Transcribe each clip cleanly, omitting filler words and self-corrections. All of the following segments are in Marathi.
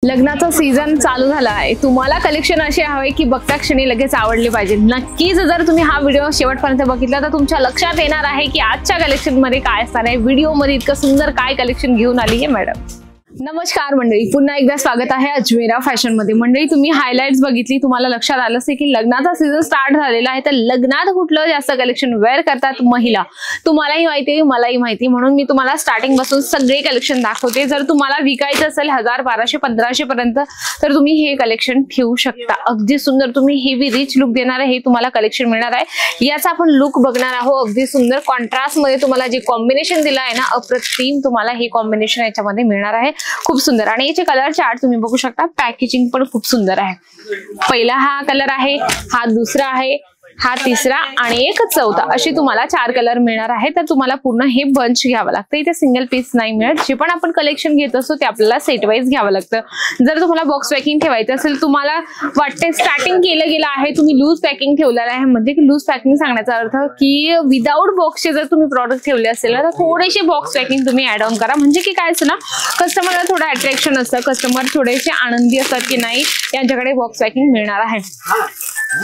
लग्नाचा सीझन चालू झाला आहे। तुम्हाला कलेक्शन असे हवे की बघता क्षणी लगेच आवडले पाहिजे। नक्कीच जर तुम्ही हा व्हिडिओ शेवटपर्यंत बघितला तर तुमच्या लक्षात येणार आहे की आजच्या कलेक्शन मध्ये काय असणार आहे। व्हिडिओ मध्ये इतकं सुंदर काय कलेक्शन घेऊन आली आहे मॅडम। नमस्कार मंडळी, पुन्हा एकदा स्वागत आहे अजमेरा फॅशन मध्ये। मंडळी तुम्ही हायलाइट्स बघितली, तुम्हाला लक्षात आलं असेल की लग्नाचा सीझन स्टार्ट झालेला आहे। तर लग्नात कुठलं जास्त कलेक्शन वेअर करतात महिला, तुम्हालाही माहिती आहे मलाही माहिती, म्हणून मी तुम्हाला स्टार्टिंग पासून सगळे कलेक्शन दाखवते। जर तुम्हाला विकायचं असेल 1000, 1200, 1500 पर्यंत तर तुम्ही हे कलेक्शन ठेवू शकता। अगदी सुंदर तुम्ही हेवी रिच लुक देणार आहे, हे तुम्हाला कलेक्शन मिळणार आहे। याचा आपण लुक बघणार आहोत। अगदी सुंदर कॉन्ट्रास्ट मध्ये तुम्हाला जे कॉम्बिनेशन दिलं आहे ना, अप्रतिम तुम्हाला हे कॉम्बिनेशन याच्यामध्ये मिळणार आहे। खूप सुंदर, आणि याचे कलर चार्ट तुम्ही बघू शकता। पॅकेजिंग पण खूप सुंदर आहे। पहिला हा कलर आहे, हा दुसरा आहे, हा तिसरा आणि एक चौथा, अशी तुम्हाला 4 कलर मिळणार आहे। तर तुम्हाला पूर्ण हे बंच घ्यावं लागतं, इथे सिंगल पीस नाही मिळत। जे पण आपण कलेक्शन घेत असतो ते आपल्याला सेट वाईज घ्यावं लागतं। जर तुम्हाला बॉक्स पॅकिंग ठेवायचं असेल, तुम्हाला वाटते स्टार्टिंग केलं गेलं आहे, तुम्ही लूज पॅकिंग ठेवलेलं आहे, म्हणजे की लूज पॅकिंग सांगण्याचा अर्थ की विदाउट बॉक्सचे जर तुम्ही प्रॉडक्ट ठेवले असेल तर थोडेसे बॉक्स पॅकिंग तुम्ही ऍड ऑन करा, म्हणजे की काय असतं ना, कस्टमरला थोडं अट्रॅक्शन असतं, कस्टमर थोडेसे आनंदी असतात की नाही यांच्याकडे बॉक्स पॅकिंग मिळणार आहे।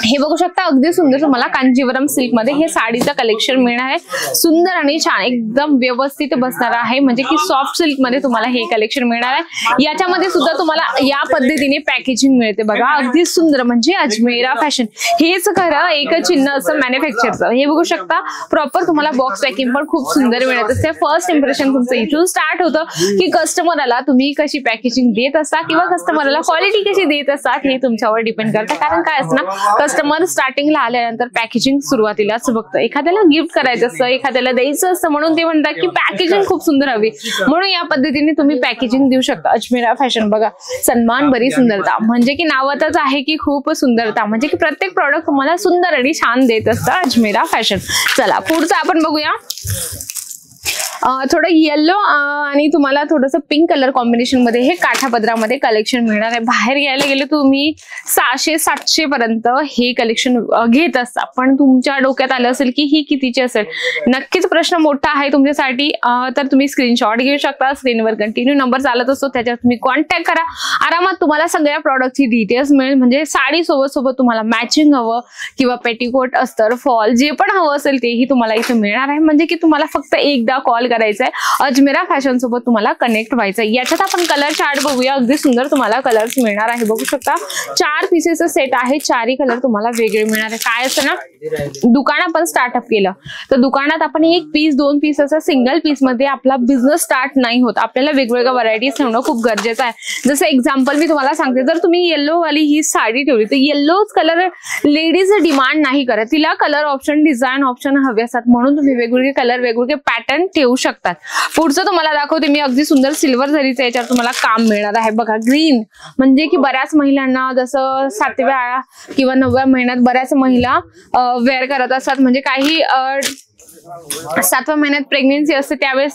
हे बघू शकता, अगदी सुंदर तुम्हाला कांजीवरम सिल्क मध्ये हे साडीचं कलेक्शन मिळणार आहे। सुंदर आणि छान एकदम व्यवस्थित बसणार आहे, म्हणजे की सॉफ्ट सिल्क मध्ये तुम्हाला हे कलेक्शन मिळणार आहे। याच्यामध्ये सुद्धा तुम्हाला या पद्धतीने पॅकेजिंग मिळते बघा, अगदी सुंदर, म्हणजे अजमेरा फॅशन हेच खरं एक चिन्ह असं मॅन्युफॅक्चरचं। हे बघू शकता, प्रॉपर तुम्हाला बॉक्स पॅकिंग पण खूप सुंदर मिळत असते। फर्स्ट इम्प्रेशन तुमचं इथून स्टार्ट होतं की कस्टमरला तुम्ही कशी पॅकेजिंग देत असता किंवा कस्टमरला क्वालिटी कशी देत असतात, हे तुमच्यावर डिपेंड करतं। कारण काय असतं ना, कस्टमर स्टार्टिंगला आल्यानंतर पॅकेजिंग सुरुवातीलाच बघतं, एखाद्याला गिफ्ट करायचं असतं, एखाद्याला द्यायचं असतं, म्हणून ते म्हणतात की पॅकेजिंग खूप सुंदर हवी, म्हणून या पद्धतीने तुम्ही पॅकेजिंग देऊ शकता। अजमेरा फॅशन बघा, सन्मान बरी सुंदरता, म्हणजे की नावातच आहे की खूप सुंदरता, म्हणजे की प्रत्येक प्रॉडक्ट तुम्हाला सुंदर आणि छान देत असतं अजमेरा फॅशन। चला पुढचं आपण बघूया। थोडं येलो आणि तुम्हाला थोडंसं पिंक कलर कॉम्बिनेशन मध्ये हे काठापदरामध्ये कलेक्शन मिळणार आहे। बाहेर घ्यायला गेले तुम्ही 600-700 पर्यंत हे कलेक्शन घेत असता, पण तुमच्या डोक्यात आलं असेल की ही कितीची असेल। नक्कीच प्रश्न मोठा आहे तुमच्यासाठी, तर तुम्ही स्क्रीनशॉट घेऊ शकता। स्क्रीनवर कंटिन्यू नंबर चालत असतो, त्याच्यावर तुम्ही कॉन्टॅक्ट करा। आरामात तुम्हाला सगळ्या प्रॉडक्टची डिटेल्स मिळेल, म्हणजे साडी सोबत तुम्हाला मॅचिंग हवं किंवा पेटीकोट, अस्तर, फॉल जे पण हवं असेल तेही तुम्हाला इथे मिळणार आहे। म्हणजे की तुम्हाला फक्त एकदा कॉल करायचंय, अजमेरा फॅशन सोबत तुम्हाला कनेक्ट व्हायचंय। याच्यात आपण कलर चार्ट बघूया, अगदी सुंदर तुम्हाला कलर्स मिळणार आहे। बघू शकता 4 पीसेसचा सेट आहे, 4ही कलर तुम्हाला वेगळे मिळणार आहे। काय असतं ना, दुकान आपण स्टार्टअप केलं तर दुकानात आपण 1 पीस 2 पीस असं सिंगल पीस मध्ये आपला बिझनेस स्टार्ट नाही होत, आपल्याला वेगवेगळ्या व्हरायटीज ठेवणं खूप गरजेचं आहे। जसं एक्झाम्पल मी तुम्हाला सांगते, जर तुम्ही येल्लो वाली ही साडी ठेवली तर येल्लोच कलर लेडीज डिमांड नाही करत, तिला कलर ऑप्शन, डिझाईन ऑप्शन हवे असतात, म्हणून तुम्ही वेगवेगळे कलर, वेगवेगळे पॅटर्न ठेवू शकतात। पुढचं तुम्हाला दाखवते मी, अगदी सुंदर सिल्वर जरीचं याच्यावर तुम्हाला काम मिळणार आहे बघा। ग्रीन, म्हणजे की बऱ्याच महिलांना जसं 7व्या किंवा 9व्या महिन्यात बऱ्याच महिला वेअर करत असतात, म्हणजे काही 7व्या महिन्यात प्रेग्नेन्सी असते त्यावेळेस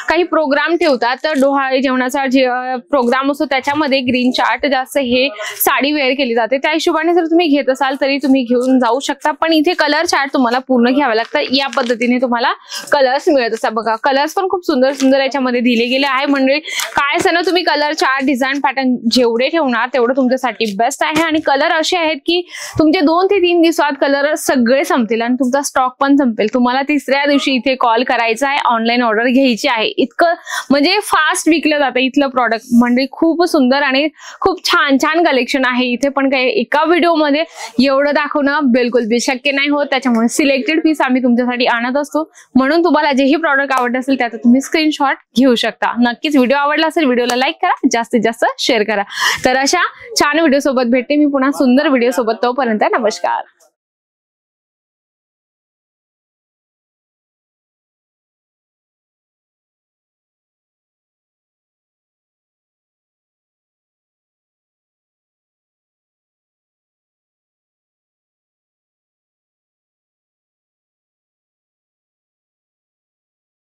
काही प्रोग्राम ठेवतात, तर डोहाळे जेवणाचा जे प्रोग्राम असतो त्याच्यामध्ये ग्रीन चार्ट जास्त हे साडी वेअर केली जाते। त्या हिशोबाने जर तुम्ही घेत असाल तरी तुम्ही घेऊन जाऊ शकता, पण इथे कलर चार्ट तुम्हाला पूर्ण घ्यावा लागतं। या पद्धतीने तुम्हाला कलर्स मिळत असतात बघा। कलर्स पण खूप सुंदर सुंदर याच्यामध्ये दिले गेले आहे। म्हणजे काय असं ना, तुम्ही कलर चार्ट, डिझाईन, पॅटर्न जेवढे ठेवणार तेवढं तुमच्यासाठी बेस्ट आहे। आणि कलर असे आहेत की तुमचे 2 ते 3 दिवसात कलर सगळे संपतील आणि तुमचा स्टॉक पण संपेल। तुम्हाला तिसऱ्या दिवशी इथे कॉल करायचा आहे, ऑनलाईन ऑर्डर घ्यायची आहे। इतकं म्हणजे फास्ट विकलं जातं इथलं प्रॉडक्ट, म्हणजे खूप सुंदर आणि खूप छान छान कलेक्शन आहे इथे। पण काही एका व्हिडिओमध्ये एवढं दाखवणं बिलकुल बी शक्य नाही होत, त्याच्यामुळे सिलेक्टेड पीस आम्ही तुमच्यासाठी आणत असतो, म्हणून तुम्हाला जेही प्रॉडक्ट आवडत असेल त्याचा तुम्ही स्क्रीनशॉट घेऊ शकता। नक्कीच व्हिडिओ आवडला असेल व्हिडिओला लाईक करा, जास्तीत जास्त शेअर करा। तर अशा छान व्हिडिओ सोबत भेटते मी पुन्हा सुंदर व्हिडिओ सोबत, तोपर्यंत नमस्कार।